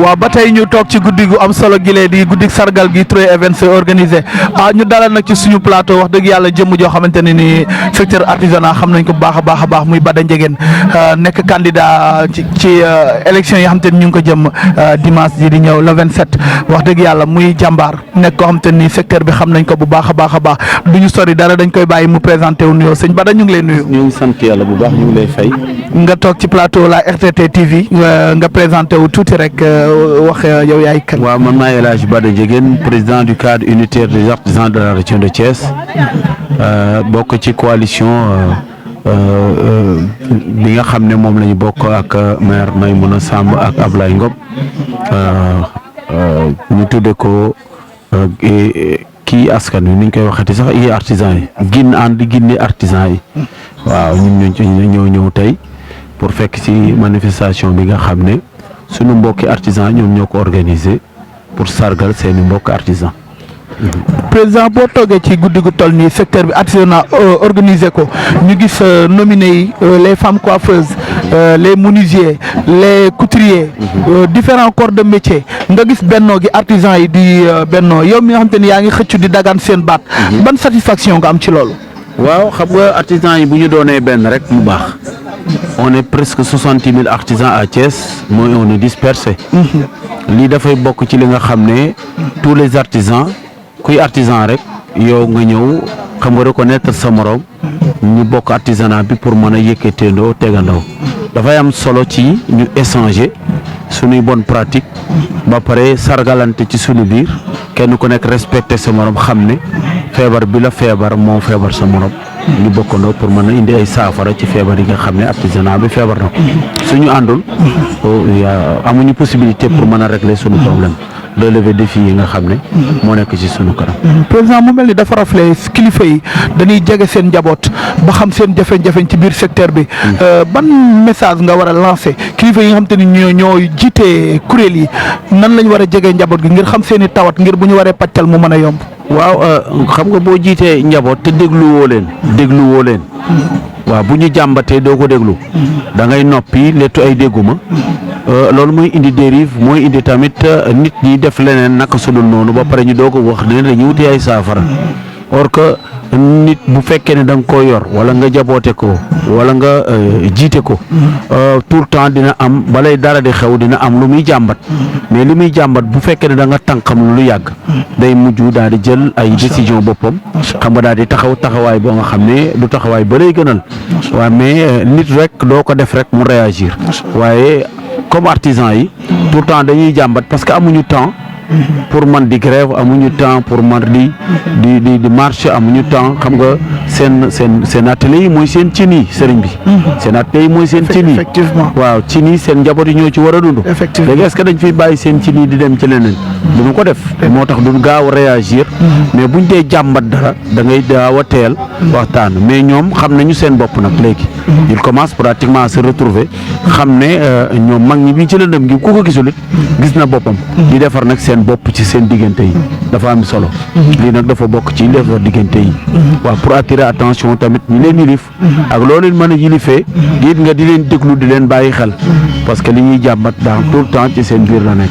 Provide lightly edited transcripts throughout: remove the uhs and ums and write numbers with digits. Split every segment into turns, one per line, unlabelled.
waaw ba tey ñu toog ci guddi gu am solo gi lee di guddi sargal gi Touré Events organisé ñu dalal nag ci suñu plateau wax dëgg yàlla jëmm joo xamante ne ni secteur artisanat xam nañ ko bu baax a baax muy Bada Ndiéguène nekk candidat ci élection yi xamante ni ñu ngi ko jëm dimanche ji di ñëw le 27 wax dëgg yàlla muy jàmbaar nekk koo xamante ni secteur bi xam nañ ko bu baax a baax du ñu sori dara dañ koy bàyyi mu présenté wu nuyoo sëñ Bada ñu ngi lay nuyu.
ñu ngi sant yàlla bu baax ñu ngi lay fay.
nga toog ci plateau la RTT TV nga présenté wu tuuti rek wax yow yaay kan.
waaw man maay El Hadj Bada Ndiéguène président du cadre unitaire des artisans de la région de Thiès bokk ci coalition bi nga xam ne moom la ñu bokk ak maire Maymouna Samb ak Ablaye Ngom ñu tudde ko kii askan wi ni ñu koy waxati sax i artisan yi gindi artisan yi waaw ñun ñëw tey pour fekk ci manifestation bi nga xam ne sunu mbokki artisan ñoom ñoo ko organisé pour sargal seeni mbokk artisan.
président boo toogee ci guddi gu toll nii secteur bi artisanat organisé ko ñu gis nominé yi les femmes coiffeuses les menuisiers les couturiers différents corps de métier nga gis bennoo gi artisan yi di bennoo yow mi nga xam te ni yaa ngi xëccu di dagaan seen baat ban satisfaction nga am ci loolu.
waaw xam nga artisan yi bu ñu doonee benn rek mu baax. on est presque 60 000 artisans à Thiès mooy on est dispersé. lii dafay bokk ci li nga xam ne tous les artisans kuy artisan rek yow nga ñëw xam nga reconnaître sa morom ñu bokk artisanat bi pour mën a yëkkateendoo tegandoo dafay am solo ci ñu échanger suñuy bonne pratique ba pare sargalante ci suñu biir kenn ku nekk respecter sa morom xam ne feebar bi la feebar moo feebar sa morom ñu bokkandoo pour mën a indi ay saafara ci feebar yi nga xam ne artisanat bi feebar na suñu àndul amuñu possibilité pour mën a régler suñu problème relever défi yi nga xam ne moo nekk ci sunu kanam.
président mu mel ni dafa raflé kilifa yi dañuy jege seen njaboot ba xam seen jafe-jafe ci biir secteur bi ban message nga war a lancé kilifa yi nga xam te ni ñoo jiite kuréel yi nan lañ war a jege njaboot gi ngir xam seen i tawat ngir bu ñu waree pàccal mu mën a yomb.
waaw xam nga boo jiitee njaboot te dégluwoo leen waaw bu ñu jàmbatee doo ko déglu da ngay noppi lettu ay dégguma loolu mooy indi dérive mooy indi tamit nit ñi def leneen naka sudul noonu ba pare ñu doo ko wax ne dañuy wuti ay saafara or que nit bu fekkee ne da nga koo yor wala nga jaboote ko wala nga jiite ko tout le temps dina am balay dara di xew dina am lu muy jàmbat mais li muy jàmbat bu fekkee ne da nga tànkam lu yàgg day mujj daal di jël ay décision boppam xam nga daal di taxawaay boo nga xam ne du taxawaay ba lay gënal waaye mais nit rek doo ko def rek mu réagir waaye comme artisan yi tout le temps dañuy jàmbat parce que amuñu temps pour man di grève amuñu temps pour man di marché amuñu temps xam nga seen atelier yi mooy seen cin yi sëriñ bi seen atelier yi mooy seen cin yi waaw cin yi seen njaboot yi ñoo ci war a dund léegi est-ce que dañ fiy bàyyi seen cin yi di dem ci leneen duñu ko def moo tax duñ gaaw a réagir mais buñ dee jàmbat dara da ngay gaaw a teel waxtaan mais ñoom xam nañu seen bopp nag léegi il commence pratiquement à se retrouver xam ne ñoom mag ñi bi ci lëndëm gi ku ko gisul it gis na boppam di defar nag seen bopp ci seen diggante yi dafa am solo lii nag dafa bokk ci defar diggante yi waaw pour attirer attention tamit ñi leen yilif ak loo leen mën a yilifee it nga di leen déglu di leen bàyyi xel parce que li ñuy jàmbat dans tout le temps ci seen biir la nekk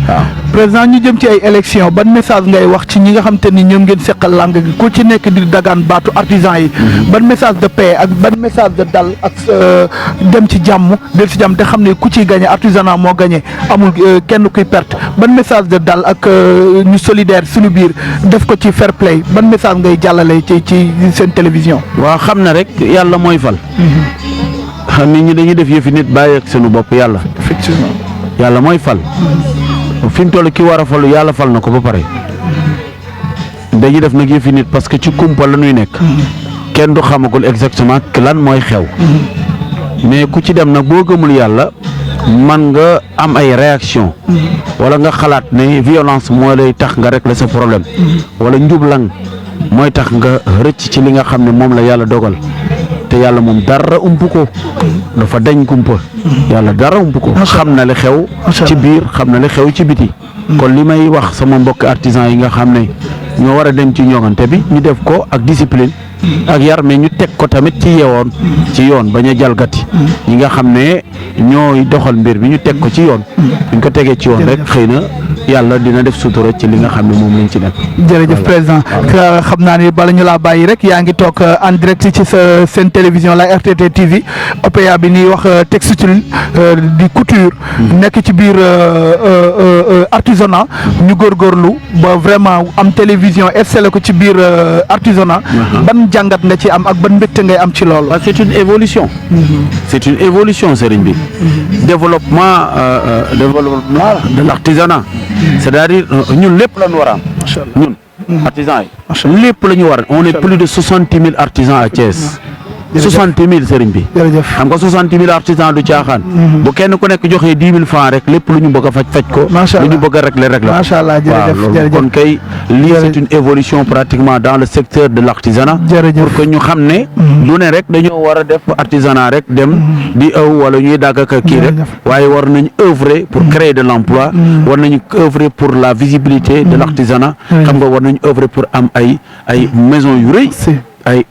waaw.
président ñu jëm ci ay élection ban message ngay wax ci ñi nga xam te ni ñoom ngeen seqal làng gi ku ci nekk di dagaan baatu artisan yi ban message de paix ak ban message de dal ak dem ci jàmm del ci jàmm te xam ne ku ciy gagné artisanat moo gagné amul kenn kuy perte ban message de dal ak ñu solidaire suñu biir def ko ci fair play ban message ngay jàllale ci seen télévision.
waaw xam na rek yàlla mooy fal. nit ñi dañuy def yëfi nit bàyyi ak sunu bopp yàlla.
effectivement
yàlla mooy fal. fi mu toll ki war a falu yàlla fal na ko ba pare. dañuy def nag yëfi nit parce que ci kumpa la ñuy nekk. kenn du xamagul exactement lan mooy xew. mais ku ci dem nag boo gëmul yàlla man nga am ay réaction wala nga xalaat ne violence moo lay tax nga régler sa problème wala njublang mooy tax nga rëcc ci li nga xam ne moom la yàlla dogal te yàlla moom dara ump ko dafa dañ kumpa yàlla dara ump ko xam na li xew ci biir xam na li xew ci biti kon li may wax sama mbokki artisan yi nga xam ne ñoo war a dem ci ñoŋante bi ñu def ko ak discipline ak yar mais ñu teg ko tamit ci yoon bañ a jalgati ñi nga xam ne ñooy doxal mbir bi ñu teg ko ci yoon buñ ko tegee ci yoon rek xëy na yàlla dina def sutura ci li nga xam ne moom lañ ci nekk.
jërëjëf président xam naa ni bala ñu laa bàyyi rek yaa ngi toog en direct ci sa seen télévision la RTT TV OPA bi ni wax textile di couture nekk ci biir artisanat ñu góorgóorlu ba vraiment am télévision installé ko ci biir artisanat ban jàngat nga ci am ak ban mbégte ngay am ci loolu.
c'est une évolution. c'est une évolution sëriñ bi. développement de l'artisanat. c'est-à-dire ñun lépp la ñu war a am. ñun artisans yi. lépp la ñu war a on est plus de 60 000 artisans à Thiès. 60 000 sëriñ bi.
jërëjëf
xam nga 60 000 artisans du caaxaan. bu kenn ku nekk joxee 10 000 francs rek lépp lu ñu bëgg a faj ko.
macha allah
lu ñu bëgg a régler rek la.
macha allah jërëjëf
kon kay lii c'est une évolution pratiquement dans le secteur de l'artisanat. pour que ñu xam ne. du ne rek dañoo war a def artisanat rek dem di ëw wala ñuy dàgg ak kii rek waaye war nañu œuvrer pour créer de l'emploi. war nañu œuvrer pour la visibilité de l'artisanat. xam nga war nañu œuvrer pour am ay maisons yu rëy. ay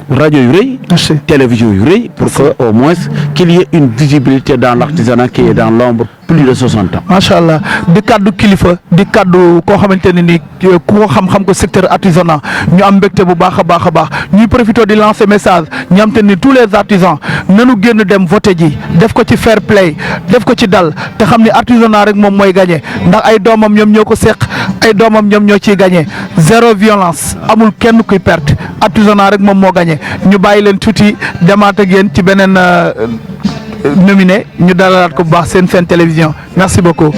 rajo yu rëy télévision yu rëy pour que au moins qu'il y ait une visibilité dans l'artisanat qui est dans l'ombre plus de 60 ans.
macha allah di kaddu kilifa di kaddu koo xamante ne ni ku ko xam ko secteur artisanat ñu am mbégte bu baax a baax ñuy profité di lancer message ñu am te ni tous les artisans nanu génn dem voter ji def ko ci fair play def ko ci dal te xam ni artisanat rek moom mooy gagné ndax ay doomam ñoom ñoo ko seq ay doomam ñoom ñoo ciy gagné zéro violence amul kenn kuy perte artisanat rek moom moo gagné ñu bàyyi leen tuuti demaat ak yéen ci beneen nominé ñu dalalaat ko bu baax seen télévision merci beaucoup.